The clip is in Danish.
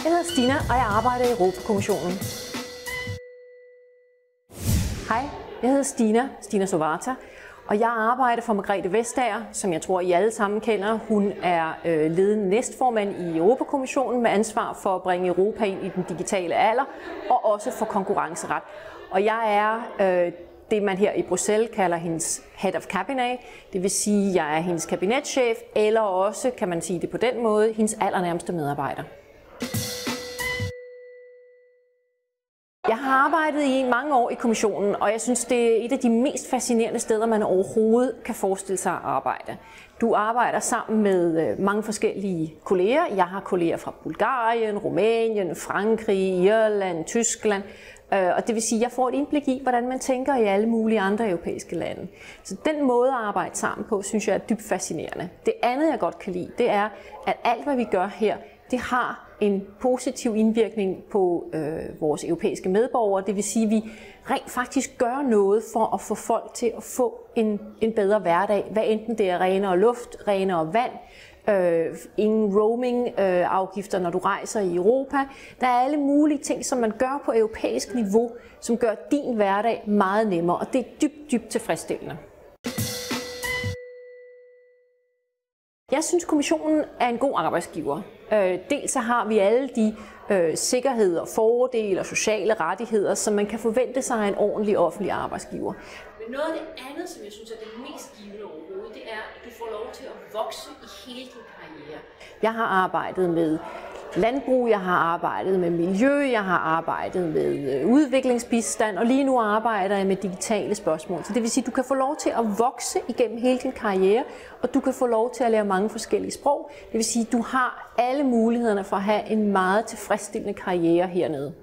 Jeg hedder Stina, og jeg arbejder i Europa-Kommissionen. Hej, jeg hedder Stina Sovarta, og jeg arbejder for Margrethe Vestager, som jeg tror I alle sammen kender. Hun er ledende næstformand i Europa-Kommissionen med ansvar for at bringe Europa ind i den digitale alder, og også for konkurrenceret. Og jeg er det, man her i Bruxelles kalder hendes Head of Cabinet, det vil sige, at jeg er hendes kabinetschef, eller også, kan man sige det på den måde, hendes allernærmeste medarbejder. Jeg har arbejdet i mange år i kommissionen, og jeg synes, det er et af de mest fascinerende steder, man overhovedet kan forestille sig at arbejde. Du arbejder sammen med mange forskellige kolleger. Jeg har kolleger fra Bulgarien, Rumænien, Frankrig, Irland, Tyskland. Og det vil sige, at jeg får et indblik i, hvordan man tænker i alle mulige andre europæiske lande. Så den måde at arbejde sammen på, synes jeg er dybt fascinerende. Det andet, jeg godt kan lide, det er, at alt, hvad vi gør her, det har en positiv indvirkning på vores europæiske medborgere. Det vil sige, at vi rent faktisk gør noget for at få folk til at få en bedre hverdag. Hvad enten det er renere luft, renere vand, ingen roaming-afgifter, når du rejser i Europa. Der er alle mulige ting, som man gør på europæisk niveau, som gør din hverdag meget nemmere, og det er dybt tilfredsstillende. Jeg synes, kommissionen er en god arbejdsgiver. Dels så har vi alle de sikkerheder, fordele og sociale rettigheder, som man kan forvente sig af en ordentlig offentlig arbejdsgiver. Men noget af det andet, som jeg synes er det mest givende overhovedet, det er, at du får lov til at vokse i hele din karriere. Jeg har arbejdet med landbrug, jeg har arbejdet med miljø, jeg har arbejdet med udviklingsbistand, og lige nu arbejder jeg med digitale spørgsmål. Så det vil sige, at du kan få lov til at vokse igennem hele din karriere, og du kan få lov til at lære mange forskellige sprog. Det vil sige, at du har alle mulighederne for at have en meget tilfredsstillende karriere hernede.